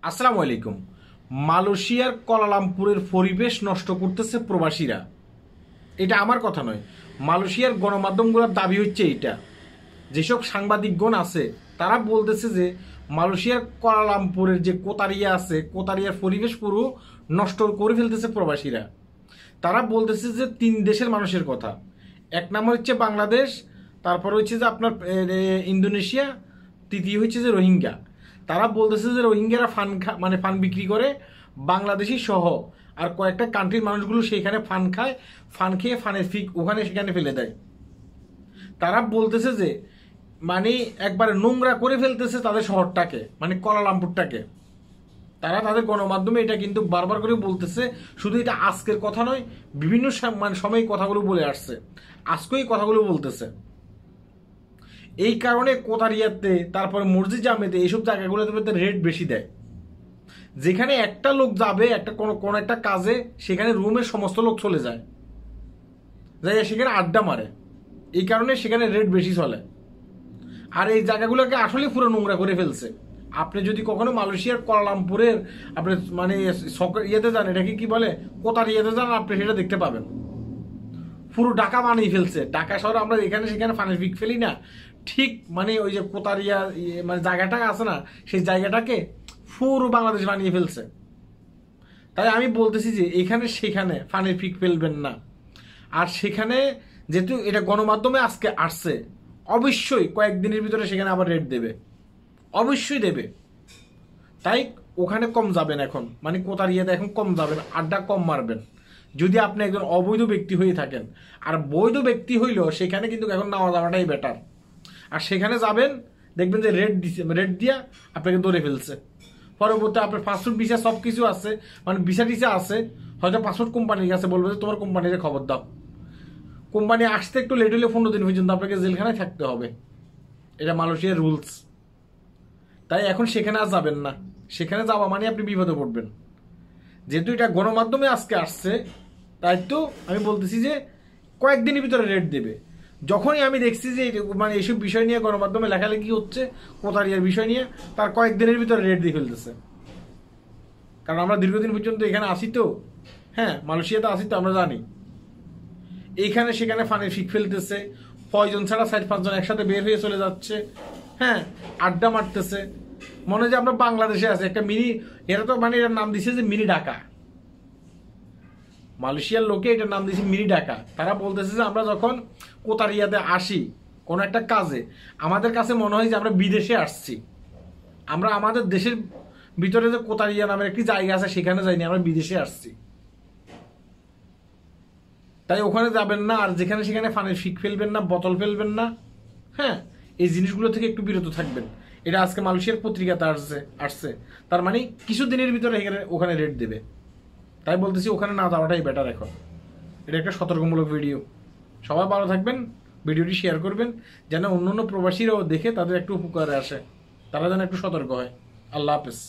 আসসালামু আলাইকুম। মালয়েশিয়ার কুয়ালালামপুরের পরিবেশ নষ্ট করতেছে প্রবাসীরা। এটা আমার কথা নয়, মালয়েশিয়ার গণমাধ্যমগুলোর দাবি হচ্ছে এইটা। যেসব সাংবাদিকগণ আছে তারা বলতেছে যে মালয়েশিয়ার কুয়ালালামপুরের যে কোতারিয়া আছে, কোতারিয়ার পরিবেশ পুরো নষ্ট করে ফেলতেছে প্রবাসীরা। তারা বলতেছে যে তিন দেশের মানুষের কথা। এক নম্বর হচ্ছে বাংলাদেশ, তারপর হচ্ছে যে আপনার ইন্দোনেশিয়া, তৃতীয় হচ্ছে যে রোহিঙ্গা। তারা বলতেছে যে রোহিঙ্গারা মানে ফান বিক্রি করে বাংলাদেশি সহ আর কয়েকটা কান্ট্রির মানুষগুলো সেখানে ফান খায়, ফান খেয়ে ফানের ফিক ওখানে সেখানে ফেলে দেয়। তারা বলতেছে যে মানে একবারে নোংরা করে ফেলতেছে তাদের শহরটাকে, মানে কুয়ালালামপুরটাকে। তারা তাদের গণমাধ্যমে এটা কিন্তু বারবার করে বলতেছে। শুধু এটা আজকের কথা নয়, বিভিন্ন মানে সময় কথাগুলো বলে আসছে, আজকেই কথাগুলো বলতেছে। এই কারণে কোতারিয়াতে, তারপরে মসজিদ জামেতে, এইসব জায়গাগুলোতে রেট বেশি দেয়। যেখানে একটা লোক যাবে একটা কোনো একটা কাজে, সেখানে রুমের সমস্ত লোক চলে যায়, যাই সেখানে আড্ডা মারে। এই কারণে সেখানে রেট বেশি চলে। আর এই জায়গাগুলোকে আসলে পুরো নোংরা করে ফেলছে। আপনি যদি কখনো মালয়েশিয়ার কুয়ালালামপুরের আপনি মানে ইয়েতে যান, এটাকে কি বলে, কোতারিয়াতে যান, আপনি সেটা দেখতে পাবেন। পুরো ঢাকা বানিয়ে ফেলছে। ঢাকা শহরে আমরা এখানে সেখানে ফানের পিক ফেলি না, ঠিক মানে ওই যে কোতারিয়া মানে জায়গাটা আছে না, সেই জায়গাটাকে পুরো বাংলাদেশ বানিয়ে ফেলছে। তাই আমি বলতেছি যে এখানে সেখানে ফানের পিক ফেলবেন না। আর সেখানে যেহেতু এটা গণমাধ্যমে আজকে আসছে, অবশ্যই কয়েকদিনের ভিতরে সেখানে আবার রেট দেবে, অবশ্যই দেবে। তাই ওখানে কম যাবেন এখন, মানে কোতারিয়াতে এখন কম যাবেন, আড্ডা কম মারবেন যদি আপনি একজন অবৈধ ব্যক্তি হয়ে থাকেন। আর বৈধ ব্যক্তি হইলেও সেখানে কিন্তু এখন নেওয়া যাওয়াটাই বেটার। আর সেখানে যাবেন, দেখবেন যে রেট দিয়া আপনাকে ধরে ফেলছে। পরবর্তী আপনার পাসপোর্ট ভিসা সব কিছু আছে, মানে ভিসা টিসা আছে, হয়তো পাসপোর্ট কোম্পানির কাছে বলবে যে তোমার কোম্পানির খবর দাও। কোম্পানি আসতে একটু লেট হলে 15 দিন পর্যন্ত আপনাকে জেলখানায় থাকতে হবে। এটা মালয়েশিয়ার রুলস। তাই এখন সেখানে আর যাবেন না। সেখানে যাওয়া মানে আপনি বিপদে পড়বেন। যেহেতু এটা গণমাধ্যমে আজকে আসছে, তাই তো আমি বলতেছি যে কয়েকদিনের ভিতরে রেট দেবে। যখনই আমি দেখছি যে মানে এইসব বিষয় নিয়ে গণমাধ্যমে লেখালেখি হচ্ছে, কোতারিয়ার বিষয় নিয়ে, তার কয়েকদিনের ভিতরে রেট দিয়ে ফেলতেছে। কারণ আমরা দীর্ঘদিন পর্যন্ত এখানে আসি তো, হ্যাঁ, মালয়েশিয়াতে আসি তো, আমরা জানি। এইখানে সেখানে ফানের ফিক ফেলতেছে, কয়জন ছাড়া 4-5 জন একসাথে বের হয়ে চলে যাচ্ছে, হ্যাঁ, আড্ডা মারতেছে। মনে হয় যে আমরা বাংলাদেশে আছি একটা মিনি। এরা তো মানে এটার নাম দিচ্ছে যে মিনি ঢাকা। মালয়েশিয়ার লোকে এটার নাম দিয়েছে মিনি ঢাকা। তারা বলতেছে যে আমরা যখন কোতারিয়াতে আসি কোনো একটা কাজে, আমাদের কাছে মনে হয় যে আমরা বিদেশে আসছি। আমরা আমাদের দেশের ভিতরে যে কোতারিয়া নামের একটি জায়গা আছে সেখানে যাইনি, আমরা বিদেশে আসছি। তাই ওখানে যাবেন না। আর যেখানে সেখানে ফানের ফিক ফেলবেন না, বোতল ফেলবেন না, হ্যাঁ, এই জিনিসগুলো থেকে একটু বিরত থাকবেন। এটা আজকে মালয়েশিয়ার পত্রিকাতে আসছে। তার মানে কিছু দিনের ভিতরে ওখানে রেট দেবে। তাই বলতেছি ওখানে না যাওয়াটাই বেটার এখন। এটা একটা সতর্কমূলক ভিডিও। সবাই ভালো থাকবেন, ভিডিওটি শেয়ার করবেন যেন অন্য অন্য প্রবাসীরাও দেখে তাদের একটু উপকারে আসে, তারা যেন একটু সতর্ক হয়। আল্লাহ হাফেজ।